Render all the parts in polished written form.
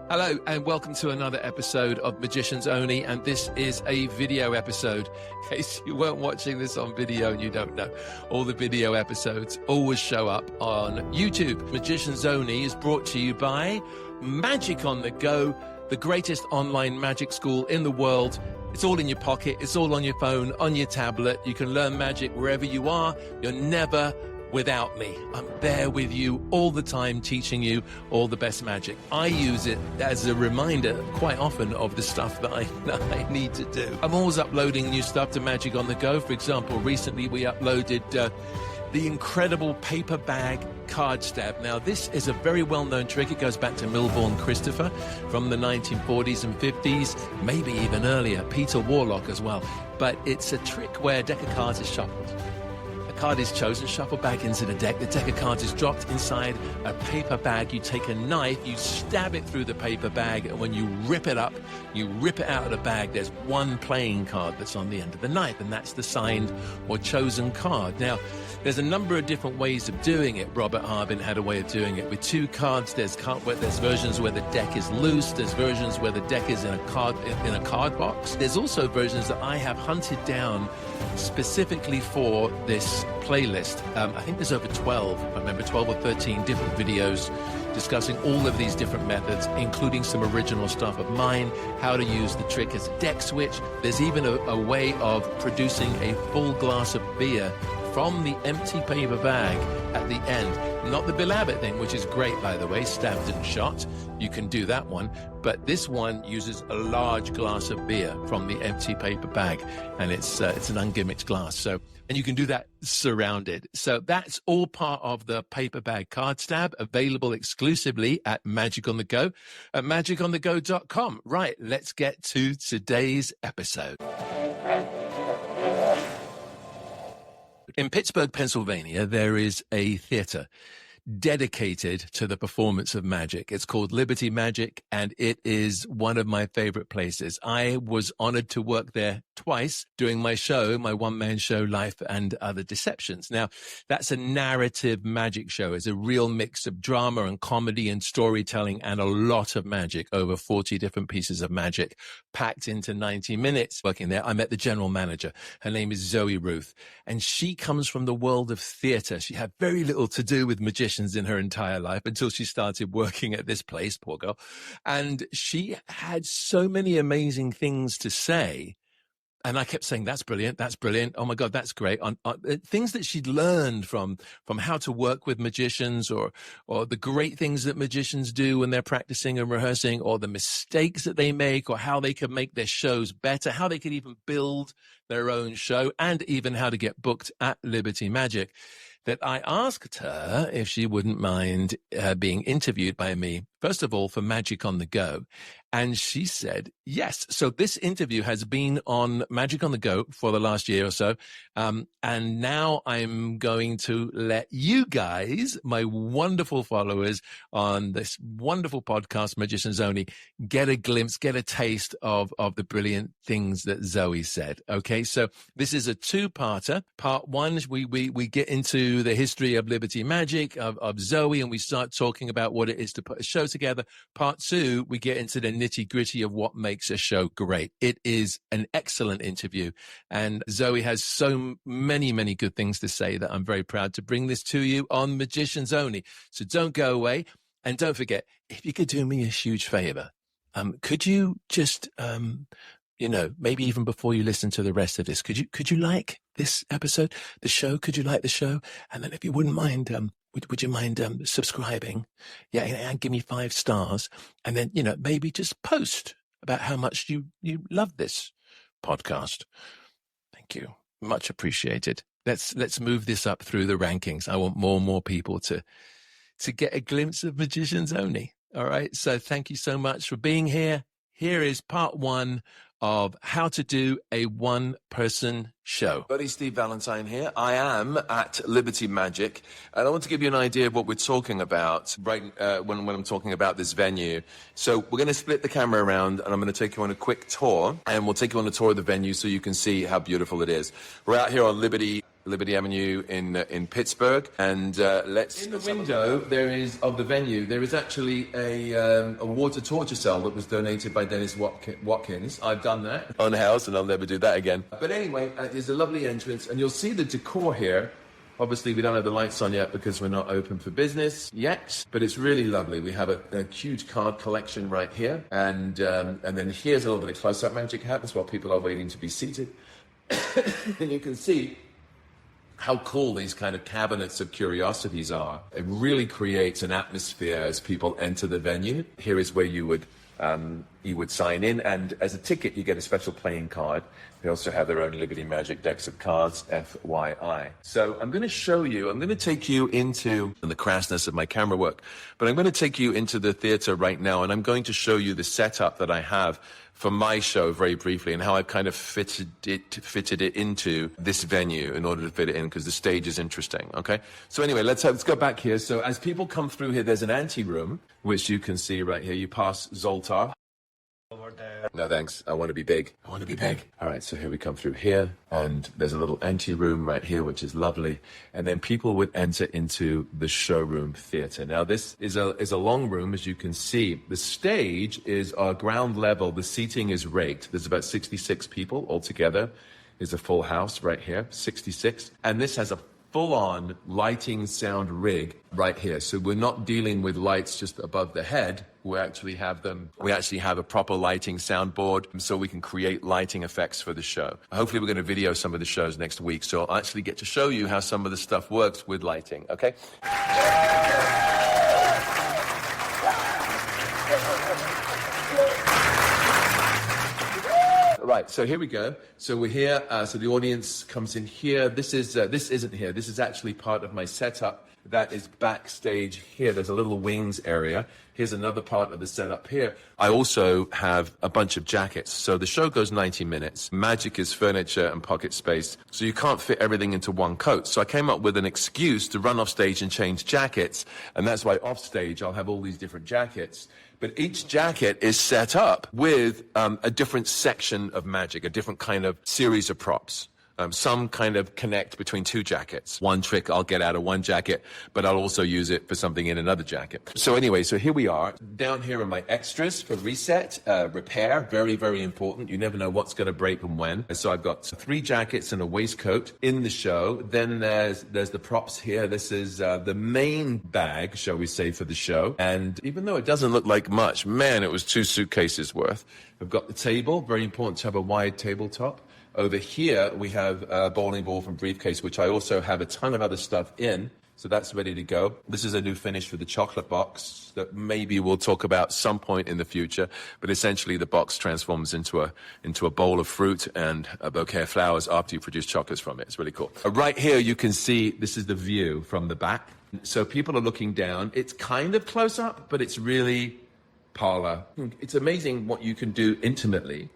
Hello and welcome to another episode of Magicians Only, and this is a video episode. In case you weren't watching this on video and you don't know, all the video episodes always show up on YouTube. Magicians Only is brought to you by Magic on the Go, the greatest online magic school in the world. It's all in your pocket, it's all on your phone, on your tablet. You can learn magic wherever you are. You're never without me. I'm there with you all the time, teaching you all the best magic. I use it as a reminder quite often of the stuff that I need to do. I'm always uploading new stuff to Magic on the Go. For example, recently we uploaded the incredible paper bag card stab. Now, this is a very well-known trick. It goes back to Milbourne Christopher from the 1940s and 50s, maybe even earlier, Peter Warlock as well. But it's a trick where a deck of cards is shuffled. Card is chosen, shuffled back into the deck. The deck of cards is dropped inside a paper bag. You take a knife, you stab it through the paper bag, and when you rip it up, you rip it out of the bag, there's one playing card that's on the end of the knife, and that's the signed or chosen card. Now, there's a number of different ways of doing it. Robert Harbin had a way of doing it with two cards. There's versions where the deck is loose. There's versions where the deck is in a card box. There's also versions that I have hunted down specifically for this playlist. I think there's over 12, I remember 12 or 13 different videos discussing all of these different methods, including some original stuff of mine, how to use the trick as a deck switch. There's even a way of producing a full glass of beer from the empty paper bag at the end. Not the Bill Abbott thing, which is great, by the way, stabbed and shot. You can do that one. But this one uses a large glass of beer from the empty paper bag, and it's an ungimmicked glass. And you can do that surrounded. So that's all part of the paper bag card stab, available exclusively at Magic on the Go at magiconthego.com. Right, let's get to today's episode. In Pittsburgh, Pennsylvania, there is a theater dedicated to the performance of magic. It's called Liberty Magic, and it is one of my favorite places. I was honored to work there twice doing my show, my one-man show, Life and Other Deceptions. Now, that's a narrative magic show. It's a real mix of drama and comedy and storytelling and a lot of magic, over 40 different pieces of magic packed into 90 minutes. Working there, I met the general manager. Her name is Zoe Ruth, and she comes from the world of theater. She had very little to do with magicians in her entire life until she started working at this place, poor girl. And she had so many amazing things to say. And I kept saying, that's brilliant. That's brilliant. Oh my God, that's great. On things that she'd learned from how to work with magicians, or the great things that magicians do when they're practicing and rehearsing, or the mistakes that they make, or how they can make their shows better, how they could even build their own show, and even how to get booked at Liberty Magic. That I asked her if she wouldn't mind being interviewed by me, first of all, for Magic on the Go. And she said yes. So this interview has been on Magic on the Go for the last year or so. And now I'm going to let you guys, my wonderful followers on this wonderful podcast, Magicians Only, get a glimpse, get a taste of the brilliant things that Zoe said. Okay, so this is a two-parter. Part one, we get into the history of Liberty Magic, of Zoe, and we start talking about what it is to put a show together. Part two, we get into the nitty-gritty of what makes a show great. It is an excellent interview, and Zoe has so many, many good things to say that I'm very proud to bring this to you on Magicians Only. So don't go away, and don't forget, if you could do me a huge favor, could you just, maybe even before you listen to the rest of this, could you like this episode, the show? Could you like the show? And then if you wouldn't mind, would you mind subscribing? Yeah, and give me 5 stars. And then, maybe just post about how much you love this podcast. Thank you. Much appreciated. Let's move this up through the rankings. I want more and more people to get a glimpse of Magicians Only. All right. So thank you so much for being here. Here is part one of how to do a one-person show. Buddy Steve Valentine here. I am at Liberty Magic, and I want to give you an idea of what we're talking about right when I'm talking about this venue. So we're going to split the camera around, and I'm going to take you on a quick tour, and we'll take you on a tour of the venue so you can see how beautiful it is. We're out here on Liberty Liberty Avenue in Pittsburgh. And let's in the window there is of the venue. There is actually a water torture cell that was donated by Dennis Watkins. I've done that on house, and I'll never do that again. But anyway, there's a lovely entrance, and you'll see the decor here. Obviously, we don't have the lights on yet because we're not open for business yet, but it's really lovely. We have a huge card collection right here, and then here's a little bit of close-up magic happens while people are waiting to be seated. And you can see how cool these kind of cabinets of curiosities are. It really creates an atmosphere as people enter the venue. Here is where you would sign in, and as a ticket you get a special playing card. They also have their own Liberty Magic decks of cards, FYI. So I'm going to show you, I'm going to take you into the crassness of my camera work, but I'm going to take you into the theater right now, and I'm going to show you the setup that I have for my show very briefly, and how I've kind of fitted it into this venue in order to fit it in, because the stage is interesting, okay? So anyway, let's go back here. So as people come through here, there's an ante-room, which you can see right here. You pass Zoltar. Over there. No, thanks. I want to be big. I want to be big. All right, so here we come through here, and there's a little ante-room right here, which is lovely. And then people would enter into the showroom theater. Now, this is a long room, as you can see. The stage is ground level. The seating is raked. There's about 66 people altogether. Is a full house right here, 66. And this has a full-on lighting sound rig right here. So we're not dealing with lights just above the head. We actually have a proper lighting soundboard, so we can create lighting effects for the show. Hopefully we're going to video some of the shows next week, so I'll actually get to show you how some of the stuff works with lighting, okay? Right, so here we go. So we're here, so the audience comes in here. This isn't here. This is actually part of my setup. That is backstage here. There's a little wings area. Here's another part of the setup here. I also have a bunch of jackets. So the show goes 90 minutes. Magic is furniture and pocket space, so you can't fit everything into one coat. So I came up with an excuse to run off stage and change jackets, and that's why off stage I'll have all these different jackets. But each jacket is set up with a different section of magic, a different kind of series of props. Some kind of connect between two jackets. One trick I'll get out of one jacket, but I'll also use it for something in another jacket. So anyway, so here we are. Down here are my extras for reset, repair, very, very important. You never know what's going to break and when. So I've got 3 jackets and a waistcoat in the show. Then there's the props here. This is the main bag, shall we say, for the show. And even though it doesn't look like much, man, it was 2 suitcases worth. I've got the table, very important to have a wide tabletop. Over here, we have a bowling ball from briefcase, which I also have a ton of other stuff in. So that's ready to go. This is a new finish for the chocolate box that maybe we'll talk about some point in the future. But essentially, the box transforms into a bowl of fruit and a bouquet of flowers after you produce chocolates from it. It's really cool. Right here, you can see this is the view from the back. So people are looking down. It's kind of close up, but it's really parlor. It's amazing what you can do intimately.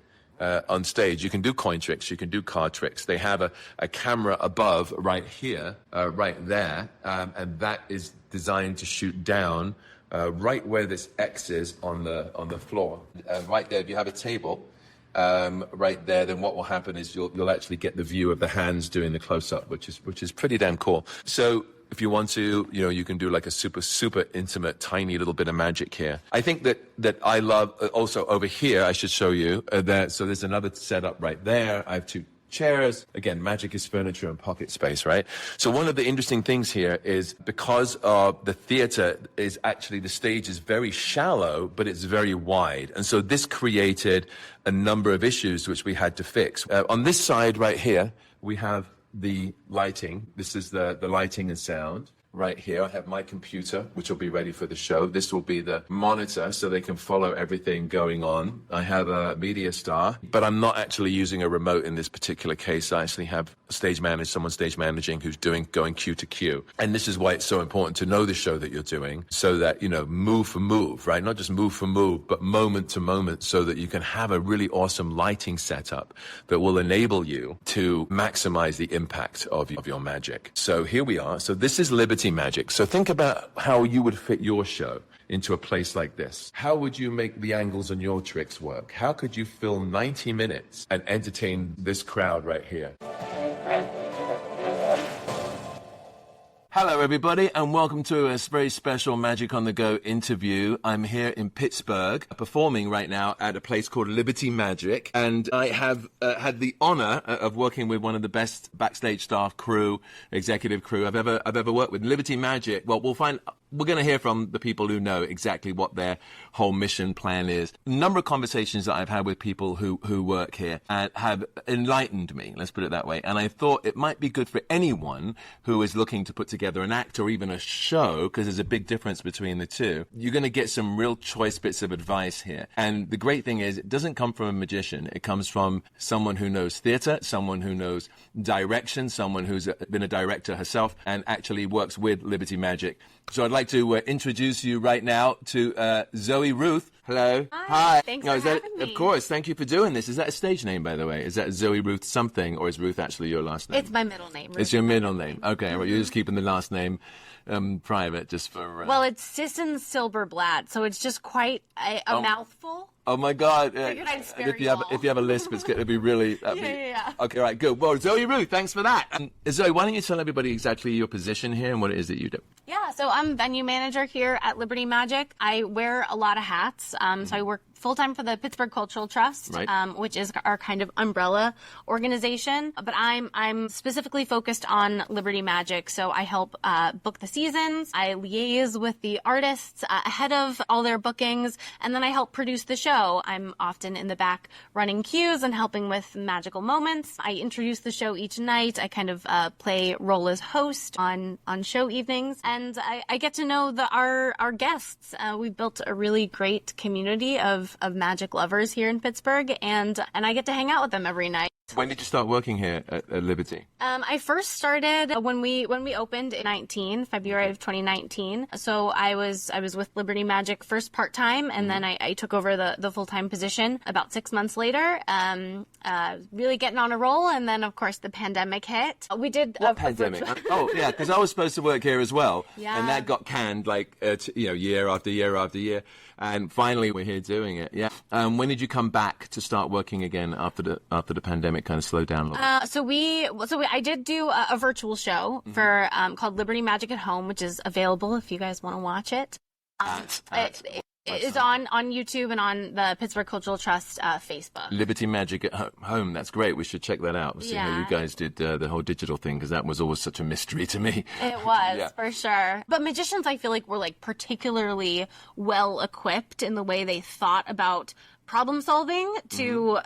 On stage. You can do coin tricks, you can do card tricks. They have a camera above right here, right there, and that is designed to shoot down right where this X is on the floor. Right there, if you have a table right there, then what will happen is you'll actually get the view of the hands doing the close-up, which is pretty damn cool. So if you want to, you can do like a super, super intimate, tiny little bit of magic here. I think that I love, also over here, I should show you, so there's another setup right there. I have 2 chairs. Again, magic is furniture and pocket space, right? So one of the interesting things here is because of the theater is actually, the stage is very shallow, but it's very wide. And so this created a number of issues which we had to fix. On this side right here, we have the lighting. This is the lighting and sound. Right here, I have my computer, which will be ready for the show. This will be the monitor, so they can follow everything going on. I have a media star, but I'm not actually using a remote in this particular case. I actually have someone stage managing who's going cue to cue. And this is why it's so important to know the show that you're doing, so that, move for move, right? Not just move for move, but moment to moment, so that you can have a really awesome lighting setup that will enable you to maximize the impact of your magic. So here we are. So this is Liberty Magic. So think about how you would fit your show into a place like this. How would you make the angles on your tricks work? How could you film 90 minutes and entertain this crowd right here? Hello, everybody, and welcome to a very special Magic on the Go interview. I'm here in Pittsburgh, performing right now at a place called Liberty Magic, and I have had the honor of working with one of the best backstage staff crew, executive crew I've ever worked with. Liberty Magic. Well, we're going to hear from the people who know exactly what their whole mission plan is. A number of conversations that I've had with people who work here have enlightened me, let's put it that way. And I thought it might be good for anyone who is looking to put together an act or even a show, because there's a big difference between the two. You're going to get some real choice bits of advice here. And the great thing is, it doesn't come from a magician. It comes from someone who knows theater, someone who knows direction, someone who's been a director herself and actually works with Liberty Magic. So I'd like to introduce you right now to Zoe Ruth. Hello. Hi. Thanks for having me. Of course. Thank you for doing this. Is that a stage name, by the way? Is that Zoe Ruth something, or is Ruth actually your last name? It's my middle name. It's your middle name. Okay. Well, you're just keeping the last name private, just for... Well, it's Sisson Silberblad, so it's just quite a mouthful. Oh my God! Figured I'd spare if you have a lisp, it's going to be really. Yeah. Okay, right, good. Well, Zoe Ruth, thanks for that. Zoe, why don't you tell everybody exactly your position here and what it is that you do? Yeah, so I'm venue manager here at Liberty Magic. I wear a lot of hats. So I work full-time for the Pittsburgh Cultural Trust, right. Which is our kind of umbrella organization. But I'm specifically focused on Liberty Magic, so I help book the seasons. I liaise with the artists ahead of all their bookings, and then I help produce the show. I'm often in the back running cues and helping with magical moments. I introduce the show each night. I kind of play role as host on show evenings, and I get to know our guests. We've built a really great community of magic lovers here in Pittsburgh, and I get to hang out with them every night. When did you start working here at Liberty? I first started when we opened in February of 2019. So I was with Liberty Magic first part-time, and then I took over the full-time position about 6 months later. Really getting on a roll, and then of course the pandemic hit. We did what pandemic? Oh yeah, because I was supposed to work here as well, yeah. And that got canned year after year after year, and finally we're here doing it. Yeah. When did you come back to start working again after the pandemic kind of slowed down a little bit? I did do a virtual show for called Liberty Magic at Home, which is available if you guys want to watch it. It is on YouTube and on the Pittsburgh Cultural Trust Facebook. Liberty Magic at Home. That's great. We should check that out. See how you guys did the whole digital thing, because that was always such a mystery to me. It was, for sure. But magicians, I feel like, were particularly well equipped in the way they thought about problem solving to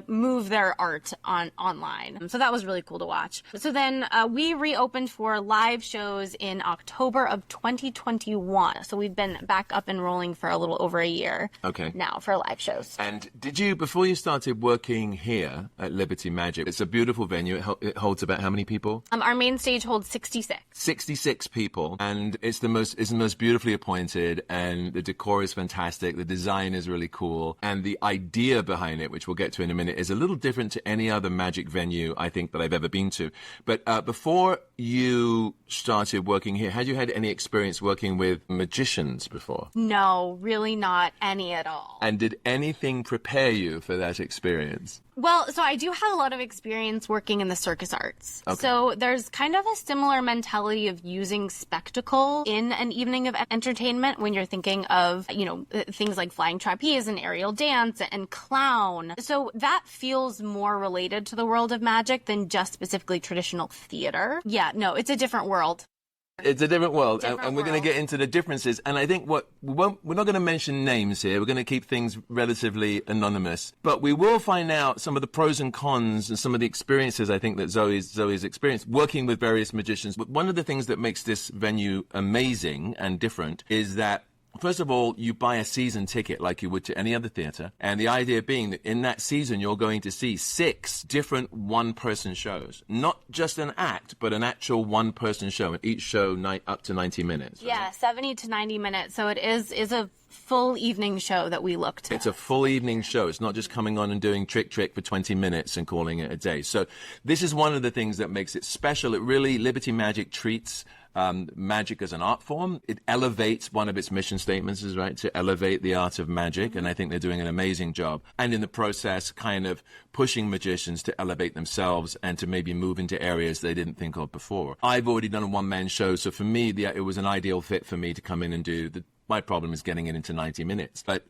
move their art online. So that was really cool to watch. So then we reopened for live shows in October of 2021. So we've been back up and rolling for a little over a year now for live shows. And did you, before you started working here at Liberty Magic, it's a beautiful venue. It holds about how many people? Our main stage holds 66. 66 people. And it's the most beautifully appointed, and the decor is fantastic. The design is really cool. And the idea behind it, which we'll get to in a minute, is a little different to any other magic venue I think that I've ever been to. But before you started working here, had you had any experience working with magicians before? No, really not any at all. And did anything prepare you for that experience? Well, so I do have a lot of experience working in the circus arts. Okay. So there's kind of a similar mentality of using spectacle in an evening of entertainment when you're thinking of, things like flying trapeze and aerial dance and clown. So that feels more related to the world of magic than just specifically traditional theater. Yeah, no, it's a different world. It's a different world, and we're going to get into the differences. And I think we're not going to mention names here. We're going to keep things relatively anonymous. But we will find out some of the pros and cons and some of the experiences I think that Zoe's experienced working with various magicians. But one of the things that makes this venue amazing and different is that, first of all, you buy a season ticket like you would to any other theater. And the idea being that in that season, you're going to see 6 different one-person shows. Not just an act, but an actual one-person show. And each show up to 90 minutes. Right? Yeah, 70 to 90 minutes. So it is a full evening show that we look to. It's a full evening show. It's not just coming on and doing trick for 20 minutes and calling it a day. So this is one of the things that makes it special. It really, Liberty Magic treats magic as an art form. It elevates, one of its mission statements is, right, to elevate the art of magic. And I think they're doing an amazing job. And in the process, kind of pushing magicians to elevate themselves and to maybe move into areas they didn't think of before. I've already done a one-man show, so for me, it was an ideal fit for me to come in and do. My problem is getting it into 90 minutes. But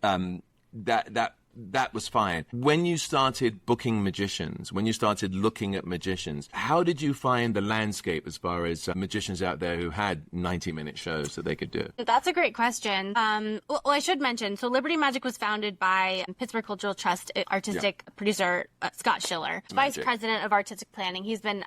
that was fine. When you started booking magicians, when you started looking at magicians, how did you find the landscape as far as magicians out there who had 90-minute shows that they could do? That's a great question. Well, I should mention, so Liberty Magic was founded by Pittsburgh Cultural Trust artistic producer Scott Schiller, vice president of artistic planning. He's been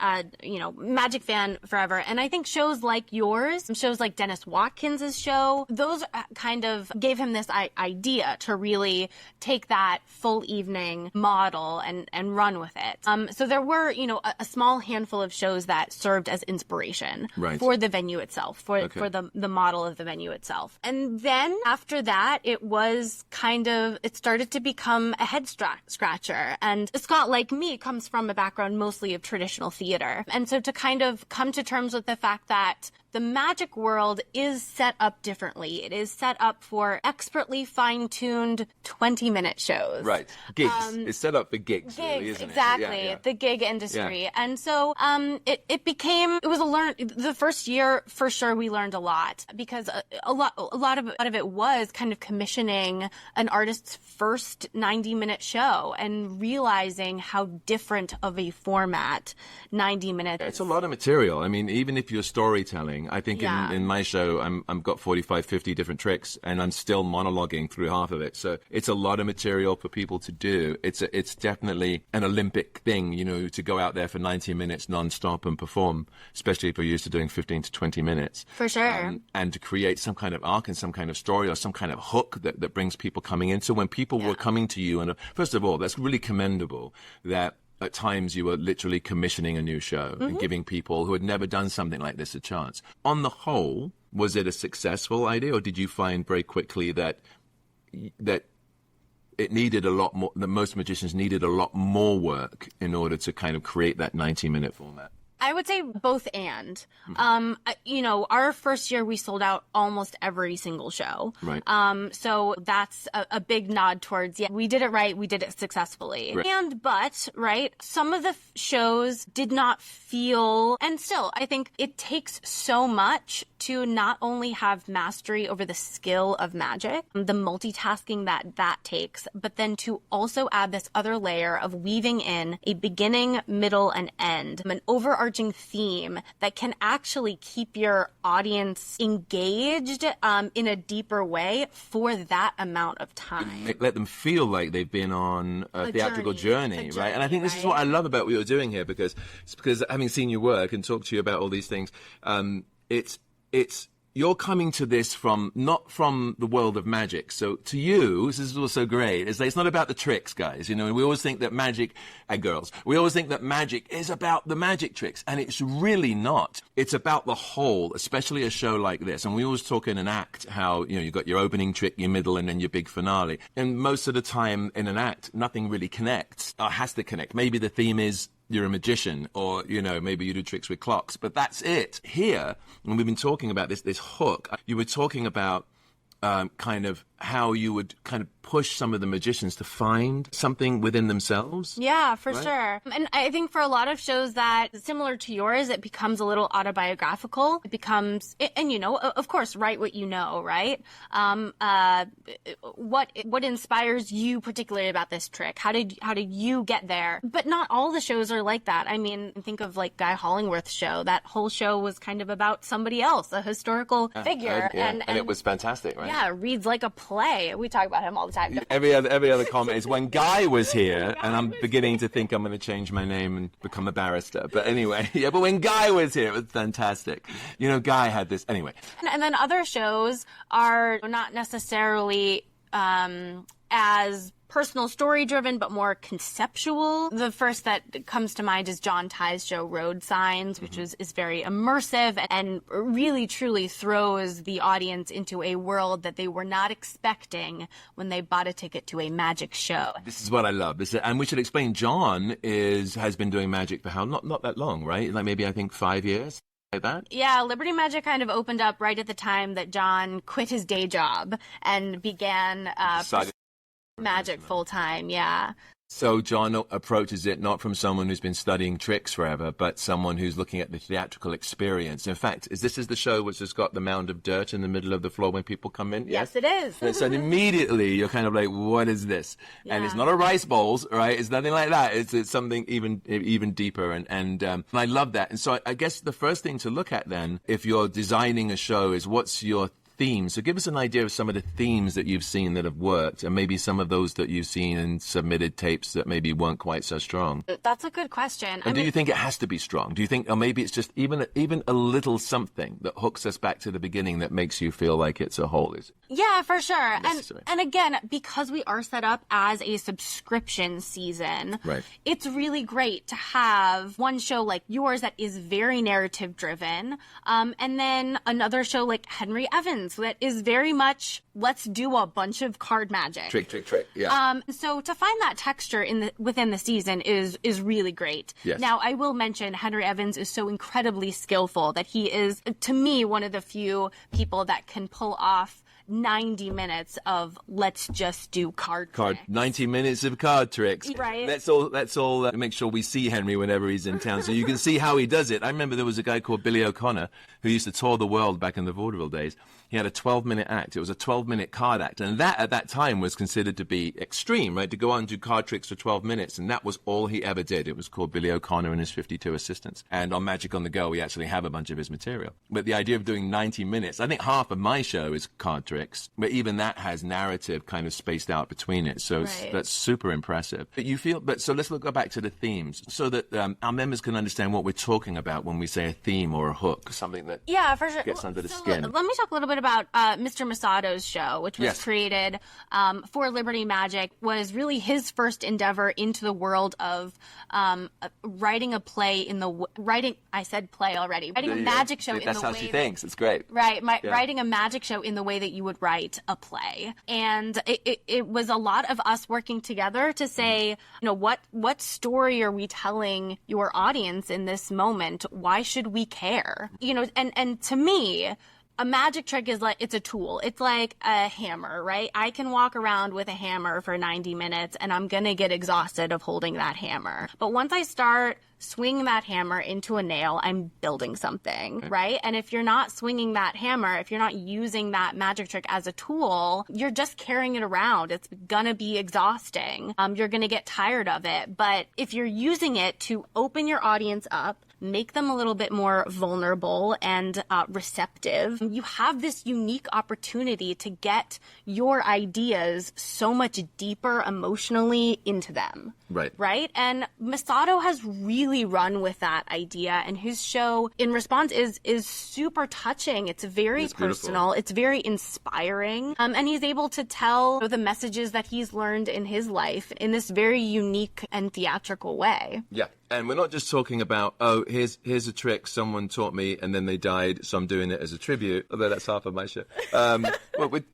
magic fan forever. And I think shows like yours, shows like Dennis Watkins' show, those kind of gave him this idea to really take that full evening model and run with it. So there were, a small handful of shows that served as inspiration for the venue itself, for the model of the venue itself. And then after that, it started to become a head scratcher. And Scott, like me, comes from a background mostly of traditional theater. And so to kind of come to terms with the fact that the magic world is set up differently. It is set up for expertly fine-tuned 20-minute shows. Right. Gigs. It's set up for gigs, really, isn't exactly. it? Yeah. The gig industry. Yeah. And so the first year, for sure, we learned a lot because a lot of it was kind of commissioning an artist's first 90-minute show and realizing how different of a format 90 minutes. It's a lot of material. I mean, even if you're storytelling, I think in my show, I've got 45, 50 different tricks, and I'm still monologuing through half of it. So it's a lot of material for people to do. It's definitely an Olympic thing, to go out there for 90 minutes nonstop and perform, especially if you're used to doing 15 to 20 minutes. For sure. And to create some kind of arc and some kind of story or some kind of hook that brings people coming in. So when people were coming to you, and first of all, that's really commendable that at times you were literally commissioning a new show and giving people who had never done something like this a chance. On the whole, was it a successful idea, or did you find very quickly that it needed a lot more, that most magicians needed a lot more work in order to kind of create that 90-minute format? I would say both and. Our first year we sold out almost every single show. Right. So that's a big nod towards, we did it right, we did it successfully. Right. But some of the shows did not feel, and still, I think it takes so much to not only have mastery over the skill of magic, the multitasking that takes, but then to also add this other layer of weaving in a beginning, middle, and end, an overarching theme that can actually keep your audience engaged in a deeper way for that amount of time. Let them feel like they've been on a theatrical journey, right? And I think this is what I love about what you're doing here, because having seen your work and talked to you about all these things, it's you're coming to this not from the world of magic. So to you, this is also great, is that it's not about the tricks, guys. We always think that magic, and girls, we always think that magic is about the magic tricks, and it's really not. It's about the whole, especially a show like this. And we always talk in an act how, you've got your opening trick, your middle, and then your big finale. And most of the time in an act, nothing really connects, or has to connect. Maybe the theme is you're a magician, or, maybe you do tricks with clocks, but that's it. Here, when we've been talking about this hook, you were talking about kind of how you would kind of push some of the magicians to find something within themselves. Yeah, for sure. And I think for a lot of shows that, similar to yours, it becomes a little autobiographical. It becomes, and of course, write what you know, right? What inspires you particularly about this trick? How did you get there? But not all the shows are like that. I mean, think of like Guy Hollingworth's show. That whole show was kind of about somebody else, a historical figure. And it was fantastic, right? Yeah, reads like a play. We talk about him all the time. Every other comment is when Guy was here, and I'm beginning to think I'm going to change my name and become a barrister. But anyway, but when Guy was here, it was fantastic. Guy had this. Anyway. And then other shows are not necessarily as personal story driven, but more conceptual. The first that comes to mind is John Ty's show Road Signs, which is very immersive and really truly throws the audience into a world that they were not expecting when they bought a ticket to a magic show. This is what I love. And we should explain, John has been doing magic for how not that long, right? Like maybe I think 5 years. like that? Yeah, Liberty Magic kind of opened up right at the time that John quit his day job and began magic full time. Yeah. So John approaches it not from someone who's been studying tricks forever, but someone who's looking at the theatrical experience. In fact, this is the show which has got the mound of dirt in the middle of the floor when people come in? Yes, it is. And so immediately you're kind of like, what is this? Yeah. And it's not a rice bowls, right? It's nothing like that. It's something even deeper. And I love that. And so I guess the first thing to look at then, if you're designing a show, is what's your theme. So give us an idea of some of the themes that you've seen that have worked, and maybe some of those that you've seen in submitted tapes that maybe weren't quite so strong. That's a good question. And do you think it has to be strong? Do you think, or maybe it's just even a little something that hooks us back to the beginning that makes you feel like it's a whole? Yeah, for sure. Necessary. And again, because we are set up as a subscription season, right, it's really great to have one show like yours that is very narrative driven, and then another show like Henry Evans that is very much, let's do a bunch of card magic. Trick. Yeah. So to find that texture within the season is really great. Yes. Now, I will mention Henry Evans is so incredibly skillful that he is, to me, one of the few people that can pull off 90 minutes of let's just do card tricks. 90 minutes of card tricks. Right. Let's all make sure we see Henry whenever he's in town so you can see how he does it. I remember there was a guy called Billy O'Connor who used to tour the world back in the vaudeville days. He had a 12-minute act. It was a 12-minute card act. And that, at that time, was considered to be extreme, right? To go on and do card tricks for 12 minutes. And that was all he ever did. It was called Billy O'Connor and his 52 assistants. And on Magic on the Go, we actually have a bunch of his material. But the idea of doing 90 minutes, I think half of my show is card tricks. But even that has narrative kind of spaced out between it. So that's super impressive. But so let's go back to the themes so that our members can understand what we're talking about when we say a theme or a hook, something that for sure. gets under the skin. Let me talk a little bit about Mr. Masato's show, which was created for Liberty Magic, was really his first endeavor into the world of writing a play in the I said play already. Writing a magic show in the way that's how she thinks. It's great. Right. Writing a magic show in the way that you would write a play. And it was a lot of us working together to say, what story are we telling your audience in this moment? Why should we care? And to me, a magic trick is like, it's a tool. It's like a hammer, right? I can walk around with a hammer for 90 minutes and I'm going to get exhausted of holding that hammer. But once I start swinging that hammer into a nail, I'm building something, right? And if you're not swinging that hammer, if you're not using that magic trick as a tool, you're just carrying it around. It's going to be exhausting. You're going to get tired of it. But if you're using it to open your audience up, make them a little bit more vulnerable and receptive, you have this unique opportunity to get your ideas so much deeper emotionally into them. Right? And Masato has really run with that idea, and his show in response is super touching. It's very personal. Beautiful. It's very inspiring. And he's able to tell the messages that he's learned in his life in this very unique and theatrical way. Yeah. And we're not just talking about, here's a trick someone taught me and then they died, so I'm doing it as a tribute, although that's half of my show.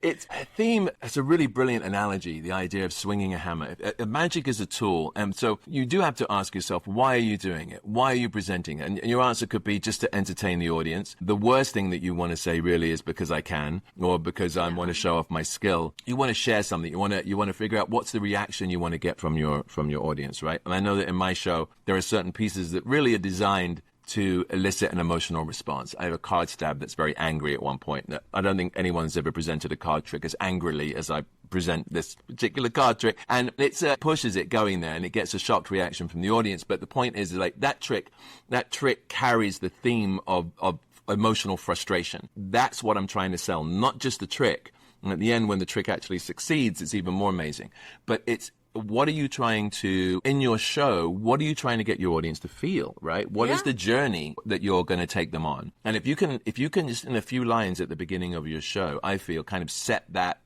It's a theme. It's a really brilliant analogy, the idea of swinging a hammer. Magic is a tool, and so you do have to ask yourself, why are you doing it? Why are you presenting it? And your answer could be just to entertain the audience. The worst thing that you want to say really is because I can, or because I want to show off my skill. You want to share something. You want to figure out what's the reaction you want to get from your audience, right? And I know that in my show, there are certain pieces that really are designed to elicit an emotional response. I have a card stab that's very angry at one point. I don't think anyone's ever presented a card trick as angrily as I present this particular card trick. And it pushes it going there, and it gets a shocked reaction from the audience. But the point is, like, that trick carries the theme of emotional frustration. That's what I'm trying to sell, not just the trick. And at the end, when the trick actually succeeds, it's even more amazing. But what are you trying to, in your show, what are you trying to get your audience to feel, right? What is the journey that you're going to take them on? And if you can just in a few lines at the beginning of your show, I feel kind of set that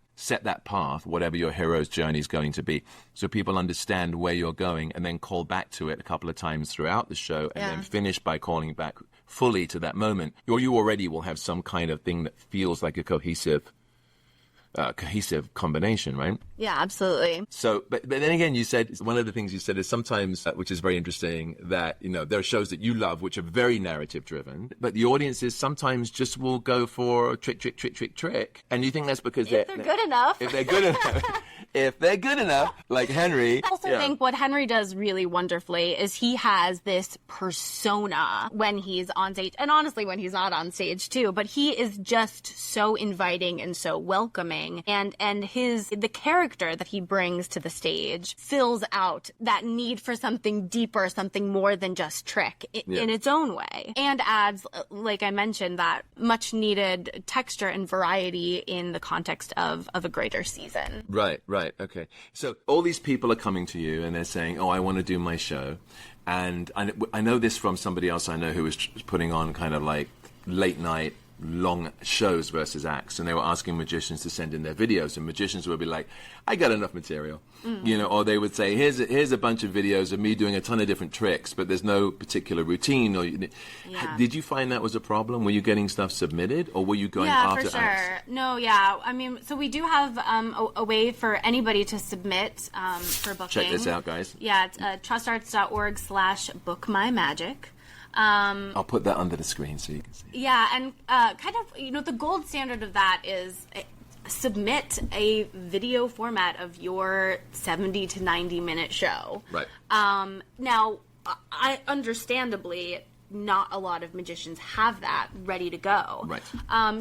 path, whatever your hero's journey is going to be, so people understand where you're going, and then call back to it a couple of times throughout the show, and then finish by calling back fully to that moment. Or you already will have some kind of thing that feels like a cohesive cohesive combination, right? Yeah, absolutely. So, but then again, you said, one of the things you said is sometimes, which is very interesting, that, there are shows that you love which are very narrative driven, but the audiences sometimes just will go for trick, trick, trick, trick, trick. And you think that's because they're good enough. If they're good enough. If they're good enough, like Henry. I also think what Henry does really wonderfully is he has this persona when he's on stage, and honestly when he's not on stage too, but he is just so inviting and so welcoming, and the character that he brings to the stage fills out that need for something deeper, something more than just trick in its own way, and adds, like I mentioned, that much needed texture and variety in the context of a greater season. Right. Okay. So all these people are coming to you and they're saying, I want to do my show. And I know this from somebody else I know who was putting on kind of like late night long shows versus acts, and they were asking magicians to send in their videos, and magicians would be like, I got enough material, or they would say, here's a bunch of videos of me doing a ton of different tricks, but there's no particular routine. Did you find that was a problem? Were you getting stuff submitted, or were you going after for sure acts? No, yeah, I mean, so we do have a way for anybody to submit for booking. Check this out, guys. Yeah, it's trustarts.org/bookmymagic. I'll put that under the screen so you can see. Yeah, and kind of, the gold standard of that is submit a video format of your 70 to 90 minute show. Right. Now, I understandably, not a lot of magicians have that ready to go. Right.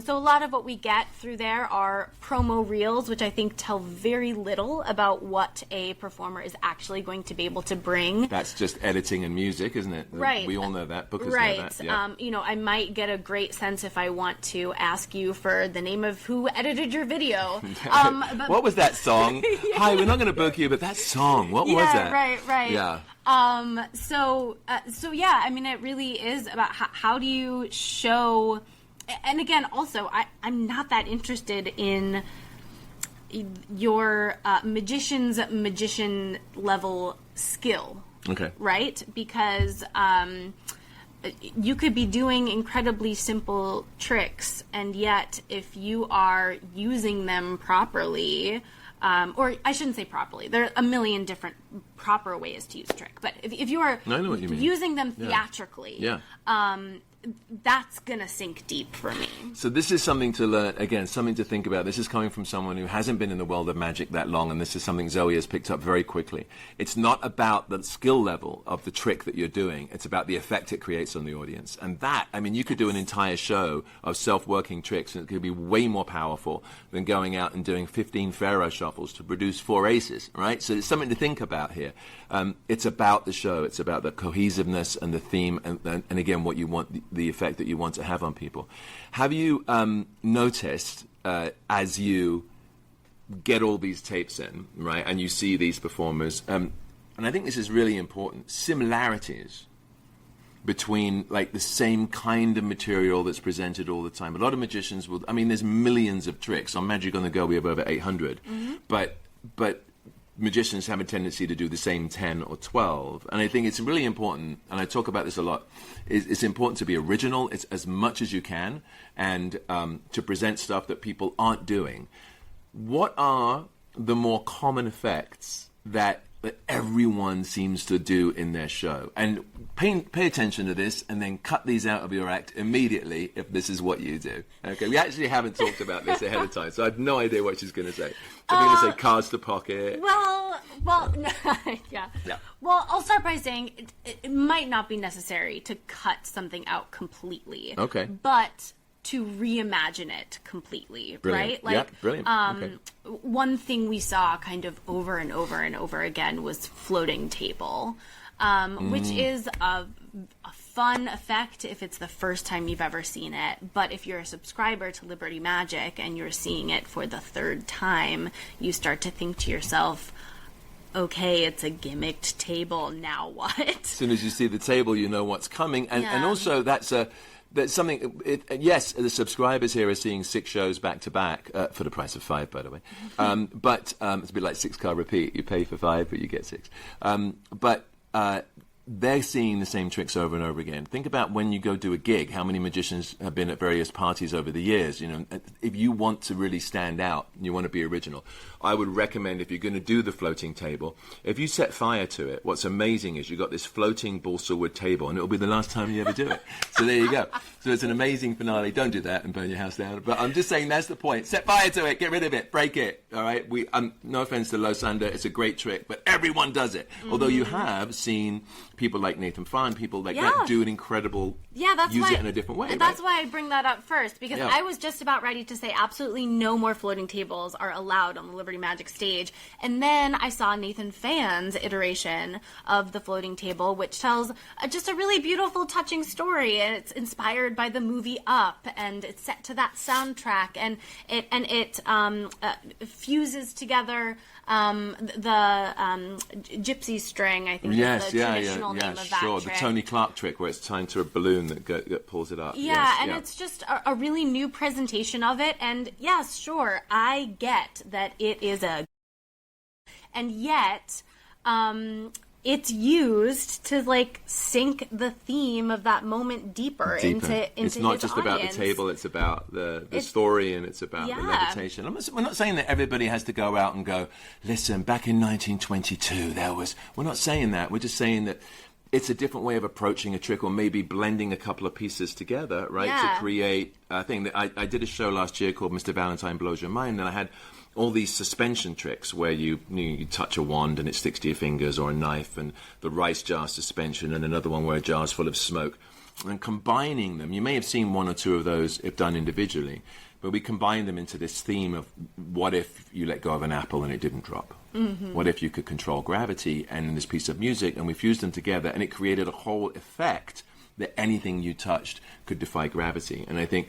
So a lot of what we get through there are promo reels, which I think tell very little about what a performer is actually going to be able to bring. That's just editing and music, isn't it? Right. We all know that. Bookers know that. Yeah. I might get a great sense if I want to ask you for the name of who edited your video. But what was that song? Hi, we're not going to book you, but that song, what was that? Right. Yeah. So yeah, I mean, it really is about how do you show, and again, also, I'm not that interested in your magician level skill. Okay. Right? Because, you could be doing incredibly simple tricks, and yet if you are using them properly, or I shouldn't say properly, there are a million different proper ways to use a trick, but if you are using them theatrically, that's gonna sink deep for me. So this is something to learn, again, something to think about. This is coming from someone who hasn't been in the world of magic that long, and this is something Zoe has picked up very quickly. It's not about the skill level of the trick that you're doing, it's about the effect it creates on the audience. And that, I mean, you could do an entire show of self-working tricks, and it could be way more powerful than going out and doing 15 Pharaoh shuffles to produce 4 aces, right? So it's something to think about here. It's about the show, it's about the cohesiveness and the theme, and again, what you want, the effect that you want to have on people. Have you noticed as you get all these tapes in, right, and you see these performers, and I think this is really important, similarities between like the same kind of material that's presented all the time. A lot of magicians will, I mean, there's millions of tricks. On Magic on the Go we have over 800, but magicians have a tendency to do the same 10 or 12. And I think it's really important, and I talk about this a lot, it's important to be original as much as you can, and to present stuff that people aren't doing. What are the more common effects that everyone seems to do in their show? And pay attention to this, and then cut these out of your act immediately if this is what you do. Okay, we actually haven't talked about this ahead of time, so I have no idea what she's going to say. I'm going to say cards to pocket. Well, yeah. Well, I'll start by saying it might not be necessary to cut something out completely. Okay. But to reimagine it completely, Brilliant. right? Like, brilliant. Okay. One thing we saw kind of over and over and over again was floating table, which is a fun effect if it's the first time you've ever seen it. But if you're a subscriber to Liberty Magic and you're seeing it for the third time, you start to think to yourself, okay, it's a gimmicked table, now what? As soon as you see the table, you know what's coming. And also that's something, yes, the subscribers here are seeing 6 shows back to back, for the price of 5, by the way. But it's a bit like 6-card repeat. You pay for 5, but you get 6. But they're seeing the same tricks over and over again. Think about when you go do a gig, how many magicians have been at various parties over the years. You know, if you want to really stand out, you want to be original, I would recommend, if you're going to do the floating table, if you set fire to it, what's amazing is you've got this floating balsa wood table, and it'll be the last time you ever do it. So there you go. So it's an amazing finale. Don't do that and burn your house down. But I'm just saying that's the point. Set fire to it. Get rid of it. Break it. All right? No offense to Los Under. It's a great trick, but everyone does it. Although you have seen people like Nathan Fine, people like that do an incredible, use it in a different way. That's why I bring that up first, because I was just about ready to say absolutely no more floating tables are allowed on the Liberty Magic stage. And then I saw Nathan Fan's iteration of the floating table, which tells just a really beautiful, touching story. And it's inspired by the movie Up, and it's set to that soundtrack, and it fuses together the gypsy string, I think, is the traditional name of that trick. The Tony Clark trick, where it's tied to a balloon that pulls it up. It's just a really new presentation of it. And yes, sure, I get that it is and yet it's used to like sink the theme of that moment deeper. into it's not just audience. About the table, it's about the story, and it's about the levitation. We're not saying that everybody has to go out and go, listen, back in 1922 we're not saying that. We're just saying that it's a different way of approaching a trick, or maybe blending a couple of pieces together, right, to create a thing. I did a show last year called Mr. Valentine Blows Your Mind, and I had all these suspension tricks where you touch a wand and it sticks to your fingers, or a knife, and the rice jar suspension, and another one where a jar's full of smoke. And combining them, you may have seen one or two of those if done individually, but we combine them into this theme of, what if you let go of an apple and it didn't drop? Mm-hmm. What if you could control gravity and this piece of music, and we fused them together, and it created a whole effect that anything you touched could defy gravity. And I think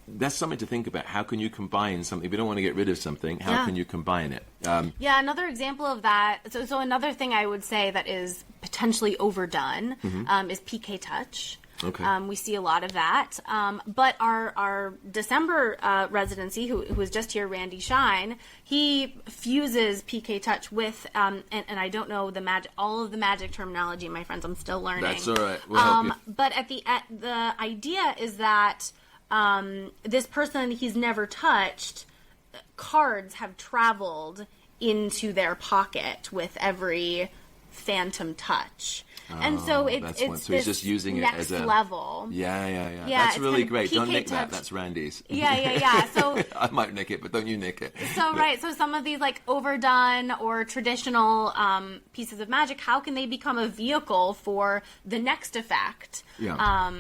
that's something to think about. How can you combine something? If you don't want to get rid of something, how can you combine it? Another example of that. So another thing I would say that is potentially overdone is PK touch. Okay. We see a lot of that. But our December residency, who was just here, Randy Shine, he fuses PK touch with, and I don't know all of the magic terminology, my friends. I'm still learning. That's all right. We'll help you. But the idea is that this person he's never touched, cards have traveled into their pocket with every phantom touch. And so it's so he's just using it as a level. Yeah. That's really great. Don't nick that. That's Randy's. Yeah. So I might nick it, but don't you nick it. So some of these like overdone or traditional pieces of magic, how can they become a vehicle for the next effect? Yeah.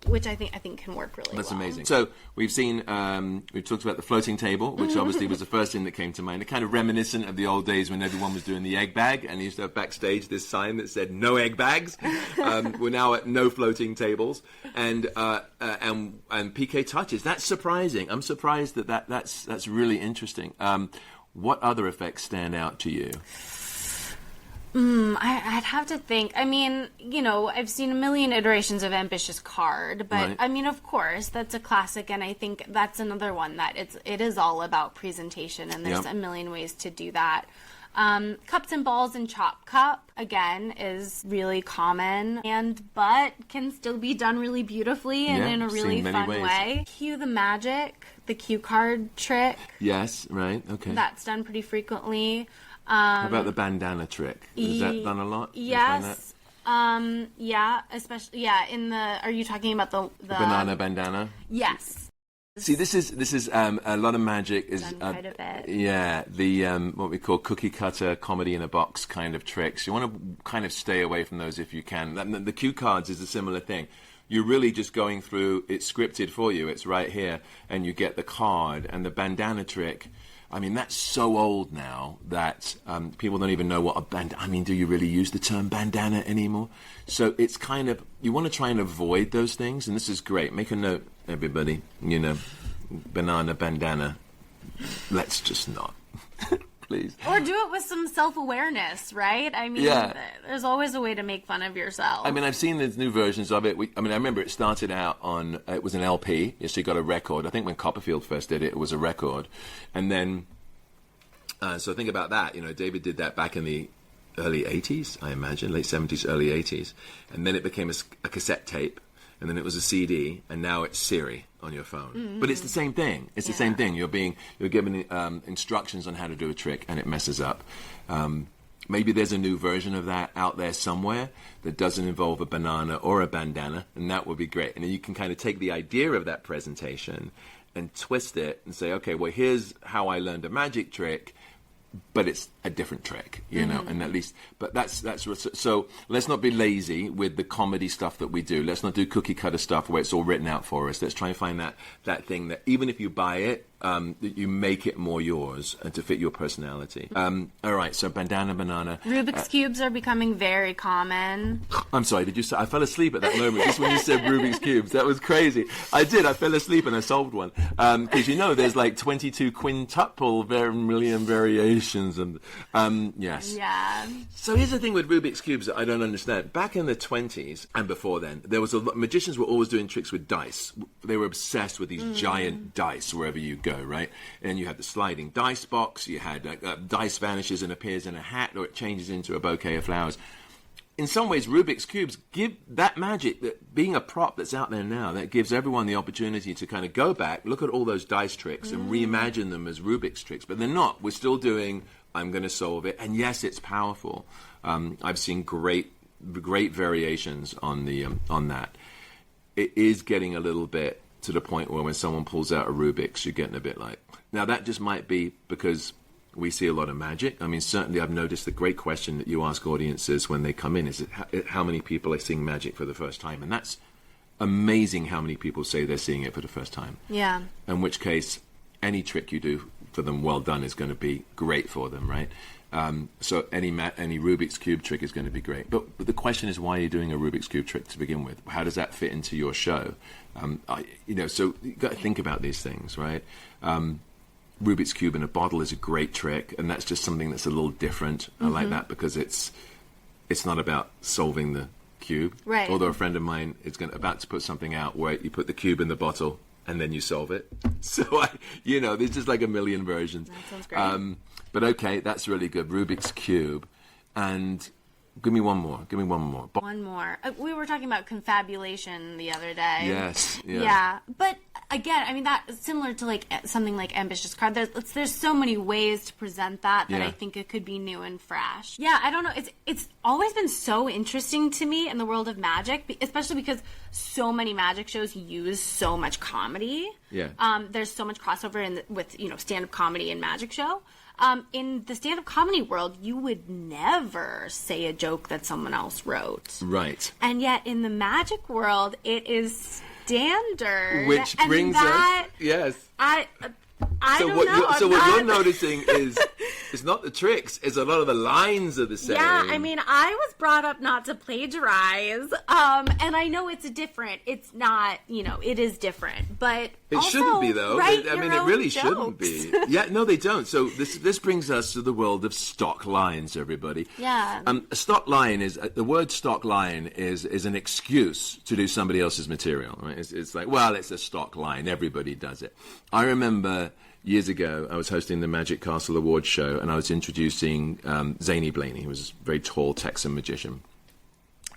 Which I think can work really well. That's amazing. So we've seen, we've talked about the floating table, which obviously was the first thing that came to mind. It's kind of reminiscent of the old days when everyone was doing the egg bag, and he used to have backstage this sign that said no egg bags. We're now at no floating tables, and PK touches. That's surprising. I'm surprised that's really interesting. What other effects stand out to you? I'd have to think. I mean, I've seen a million iterations of Ambitious Card, but right. I mean, of course, that's a classic, and I think that's another one that it is all about presentation, and there's a million ways to do that. Cups and balls and chop cup, again, is really common, but can still be done really beaubeautifly and in a really fun way. Cue the magic, the cue card trick. Yes, right, okay. That's done pretty frequently. How about the bandana trick? Is that done a lot? Yes. Especially, are you talking about the banana bandana? Yes. See, this is a lot of magic is done quite a bit. Yeah, the what we call cookie cutter comedy in a box kind of tricks. You want to kind of stay away from those if you can. The cue cards is a similar thing. You're really just going through. It's scripted for you. It's right here, and you get the card. And the bandana trick, I mean, that's so old now that people don't even know what a bandana. I mean, do you really use the term bandana anymore? So it's kind of, you want to try and avoid those things, and this is great. Make a note, everybody. Banana bandana. Let's just not, please. Or do it with some self-awareness, right? I mean, there's always a way to make fun of yourself. I mean, I've seen the new versions of it. I remember it started out on, it was an LP. So you got a record. I think when Copperfield first did it, it was a record. And then, so think about that. David did that back in the early 80s, I imagine, late 70s, early 80s. And then it became a cassette tape, and then it was a CD, and now it's Siri on your phone. Mm-hmm. But it's the same thing. It's the same thing. You're given instructions on how to do a trick, and it messes up. Maybe there's a new version of that out there somewhere that doesn't involve a banana or a bandana, and that would be great. And then you can kind of take the idea of that presentation and twist it and say, okay, well, here's how I learned a magic trick, but it's a different trick, you know, and at least, but that's, so let's not be lazy with the comedy stuff that we do. Let's not do cookie cutter stuff where it's all written out for us. Let's try and find that thing that even if you buy it, that you make it more yours and to fit your personality. All right, so bandana, banana. Rubik's Cubes are becoming very common. I'm sorry, did you say? I fell asleep at that moment, just when you said Rubik's Cubes. That was crazy. I did, I fell asleep and I solved one. Because you know there's like 22 quintuple million variations and, yes. Yeah. So here's the thing with Rubik's Cubes that I don't understand. Back in the 20s and before then, there was magicians were always doing tricks with dice. They were obsessed with these giant dice wherever you go. Right, and you had the sliding dice box. You had dice vanishes and appears in a hat, or it changes into a bouquet of flowers. In some ways, Rubik's Cubes give that magic, that being a prop that's out there now, that gives everyone the opportunity to kind of go back, look at all those dice tricks, and reimagine them as Rubik's tricks. But they're not. We're still doing, I'm going to solve it, and yes, it's powerful. I've seen great variations on that. It is getting a little bit to the point where when someone pulls out a Rubik's, you're getting a bit like... Now, that just might be because we see a lot of magic. I mean, certainly I've noticed the great question that you ask audiences when they come in is how many people are seeing magic for the first time? And that's amazing how many people say they're seeing it for the first time. Yeah. In which case, any trick you do for them well done is going to be great for them, right? So any Rubik's Cube trick is going to be great. But the question is, why are you doing a Rubik's Cube trick to begin with? How does that fit into your show? So you've got to think about these things, right? Rubik's Cube in a bottle is a great trick, and that's just something that's a little different. I like that because it's not about solving the cube. Right. Although a friend of mine is about to put something out where you put the cube in the bottle and then you solve it. So, there's just like a million versions. That sounds great. But okay, that's really good. Rubik's Cube. And give me one more. One more. We were talking about confabulation the other day. Yes. Yeah. But again, I mean, that's similar to like something like Ambitious Card. There's so many ways to present that I think it could be new and fresh. Yeah, I don't know. It's always been so interesting to me in the world of magic, especially because so many magic shows use so much comedy. Yeah. There's so much crossover with stand-up comedy and magic show. In the stand-up comedy world, you would never say a joke that someone else wrote. Right. And yet, in the magic world, it is standard. Which brings us... Yes. I don't know. So what you're noticing is it's not the tricks, it's a lot of the lines are the same. Yeah, I mean, I was brought up not to plagiarize, and I know it's different. It's not, it is different, but it also, shouldn't be, though. Write I mean, your it really own shouldn't jokes. be. Yeah, no, they don't. So this brings us to the world of stock lines, everybody. Yeah. A stock line is, the word stock line is an excuse to do somebody else's material, right? It's like, well, it's a stock line. Everybody does it. I remember... Years ago, I was hosting the Magic Castle Awards show, and I was introducing Zany Blaney, who was a very tall Texan magician.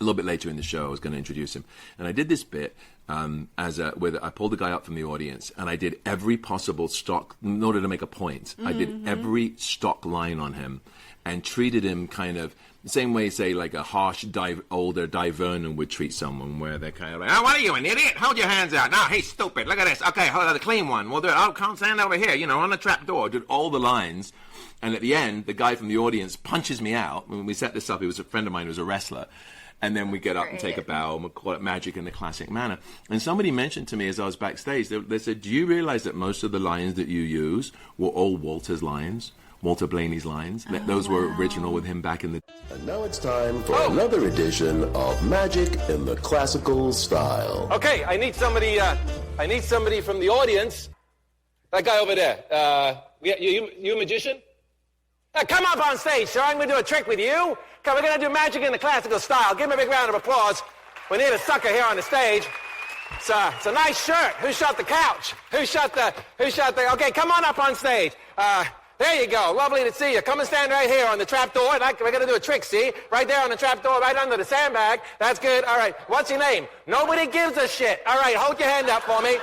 A little bit later in the show, I was going to introduce him. And I did this bit I pulled the guy up from the audience, and I did every possible stock, in order to make a point. I did every stock line on him and treated him kind of the same way, say, like a harsh, older Di Vernon would treat someone, where they're kind of like, oh, what are you, an idiot? Hold your hands out. No, hey, stupid, look at this. Okay, hold on, the clean one. We'll do it. Oh, come stand over here, on the trap door. Did all the lines. And at the end, the guy from the audience punches me out. When we set this up, he was a friend of mine who was a wrestler. And then we get up and take a bow, and we call it magic in the classic manner. And somebody mentioned to me as I was backstage, they said, do you realize that most of the lines that you use were all Walter's lines? Walter Blaney's lines. Those were original with him back in the... And now it's time for another edition of Magic in the Classical Style. Okay, I need somebody from the audience. That guy over there. You a magician? Come up on stage, sir. I'm going to do a trick with you. Come, we're going to do magic in the classical style. Give him a big round of applause. We need a sucker here on the stage. It's a nice shirt. Who shot the couch? Who shot the... Okay, come on up on stage. There you go. Lovely to see you. Come and stand right here on the trap door. We're going to do a trick, see? Right there on the trap door, right under the sandbag. That's good. All right. What's your name? Nobody gives a shit. All right. Hold your hand up for me.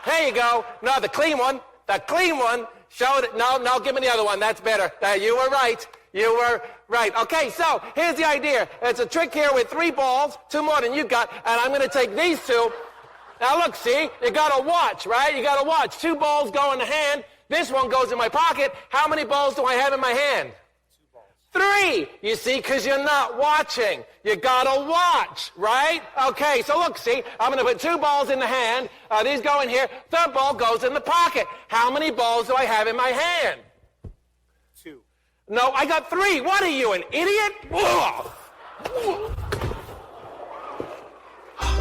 There you go. No, the clean one. The clean one. Show it. No, give me the other one. That's better. You were right. You were right. Okay, so here's the idea. It's a trick here with 3 balls, 2 more than you got, and I'm going to take these 2. Now look, see? You got to watch, right? You got to watch. 2 balls go in the hand. This one goes in my pocket. How many balls do I have in my hand? 2 balls. 3, you see, because you're not watching. You gotta watch, right? Okay, so look, see, I'm gonna put 2 balls in the hand. These go in here. 3rd ball goes in the pocket. How many balls do I have in my hand? 2. No, I got 3. What are you, an idiot? Whoa.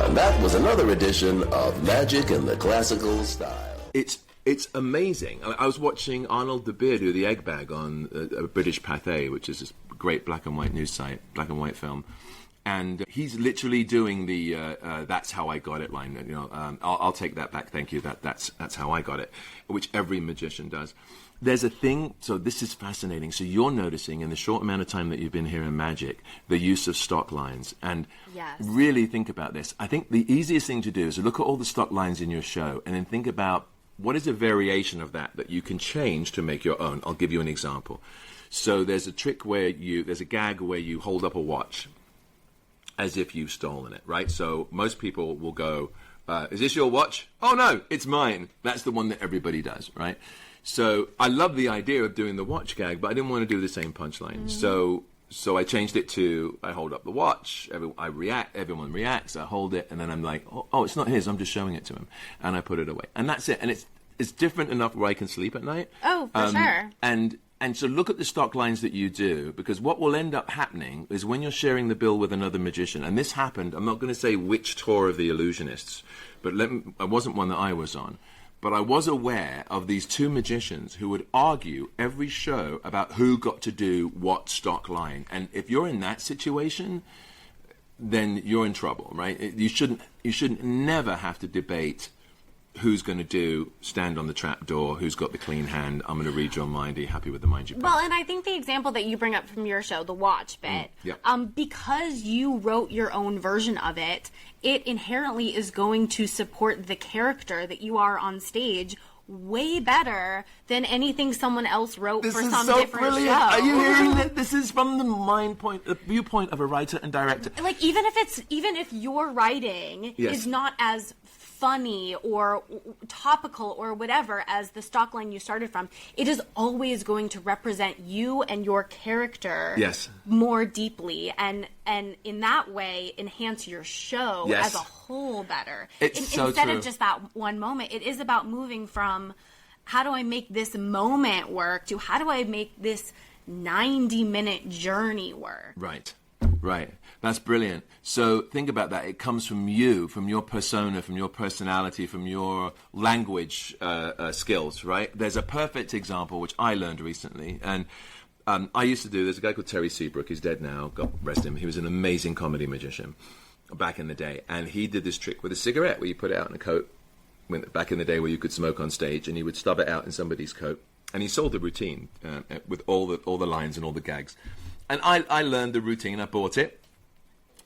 And that was another edition of Magic in the Classical Style. It's amazing. I was watching Arnold the Beard do the Egg Bag on a British Pathé, which is this great black and white news site, black and white film. And he's literally doing the "That's how I got it" line. You know, I'll take that back. Thank you. That's how I got it, which every magician does. There's a thing. So this is fascinating. So you're noticing in the short amount of time that you've been here in Magic, the use of stock lines, and really think about this. I think the easiest thing to do is to look at all the stock lines in your show, and then think about what is a variation of that you can change to make your own. I'll give you an example. So there's a trick where there's a gag where you hold up a watch as if you've stolen it, right? So most people will go, is this your watch? Oh no, it's mine. That's the one that everybody does, right? So I love the idea of doing the watch gag, but I didn't want to do the same punchline. So I changed it to, I hold up the watch, everyone reacts, I hold it, and then I'm like, oh, it's not his, I'm just showing it to him. And I put it away. And that's it. And it's different enough where I can sleep at night. Oh, for sure. And so look at the stock lines that you do, because what will end up happening is when you're sharing the bill with another magician, and this happened, I'm not going to say which tour of the Illusionists, but it wasn't one that I was on. But I was aware of these 2 magicians who would argue every show about who got to do what stock line. And if you're in that situation, then you're in trouble, right? You shouldn't never have to debate who's going to do stand on the trap door, who's got the clean hand, I'm going to read your mind, are you happy with the mind you put? Well, and I think the example that you bring up from your show, the watch bit, because you wrote your own version of it, it inherently is going to support the character that you are on stage way better than anything someone else wrote for some different brilliant. show. Are you hearing that? This is from the viewpoint of a writer and director. Like, even if your writing is not as funny or topical or whatever as the stock line you started from, it is always going to represent you and your character more deeply, and in that way enhance your show as a whole better. Instead of just that one moment, it is about moving from how do I make this moment work to how do I make this 90-minute journey work. Right. That's brilliant. So think about that. It comes from you, from your persona, from your personality, from your language skills, right? There's a perfect example, which I learned recently. And I used to do, there's a guy called Terry Seabrook. He's dead now. God rest him. He was an amazing comedy magician back in the day. And he did this trick with a cigarette where you put it out in a coat, back in the day where you could smoke on stage, and he would stub it out in somebody's coat. And he sold the routine with all the lines and all the gags. And I learned the routine. I bought it.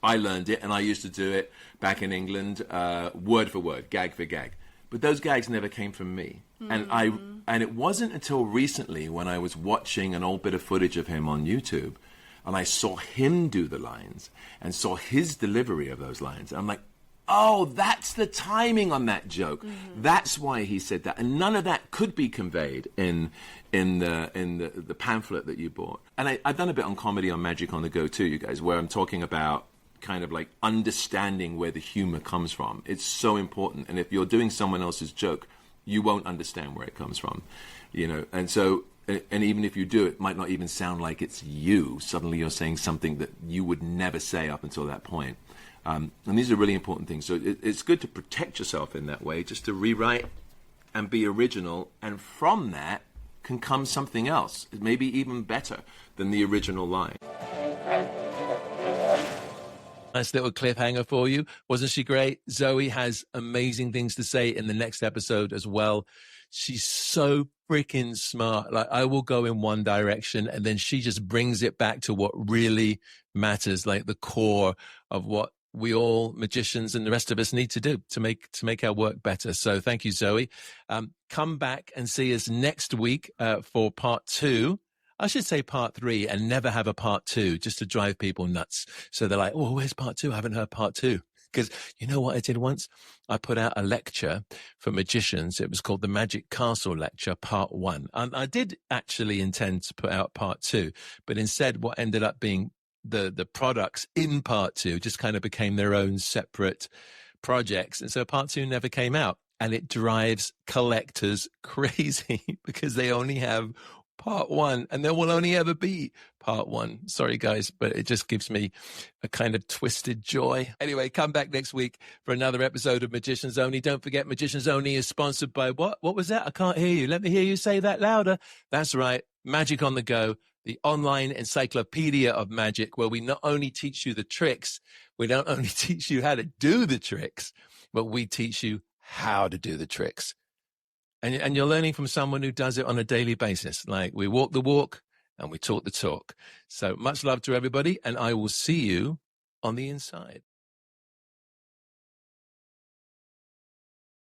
I learned it, and I used to do it back in England, word for word, gag for gag. But those gags never came from me. And it wasn't until recently when I was watching an old bit of footage of him on YouTube, and I saw him do the lines and saw his delivery of those lines. I'm like, oh, that's the timing on that joke. That's why he said that. And none of that could be conveyed in the pamphlet that you bought. And I've done a bit on comedy on Magic on the Go too, you guys, where I'm talking about kind of like understanding where the humor comes from. It's so important. And if you're doing someone else's joke, you won't understand where it comes from, you know. And so, and even if you do, it might not even sound like it's you. Suddenly you're saying something that you would never say up until that point. And these are really important things. So it's good to protect yourself in that way, just to rewrite and be original. And from that can come something else, maybe even better than the original line. Nice little cliffhanger for you. Wasn't she great? Zoe has amazing things to say in the next episode as well. She's so freaking smart. Like, I will go in one direction and then she just brings it back to what really matters, like the core of what we all magicians and the rest of us need to do to make our work better. So thank you, Zoe. Come back and see us next week for part 2. I should say part 3 and never have a part 2 just to drive people nuts. So they're like, oh, where's part 2? I haven't heard part 2. Because you know what I did once? I put out a lecture for magicians. It was called the Magic Castle Lecture, part 1. And I did actually intend to put out part 2, but instead what ended up being the products in part 2 just kind of became their own separate projects. And so part 2 never came out. And it drives collectors crazy because they only have part 1 and there will only ever be part 1. Sorry, guys, but it just gives me a kind of twisted joy. Anyway, come back next week for another episode of Magicians Only. Don't forget, Magicians Only is sponsored by what? What was that? I can't hear you. Let me hear you say that louder. That's right. Magic on the Go, the online encyclopedia of magic, where we not only teach you the tricks, we don't only teach you how to do the tricks, but we teach you how to do the tricks. And you're learning from someone who does it on a daily basis. Like, we walk the walk and we talk the talk. So much love to everybody, and I will see you on the inside.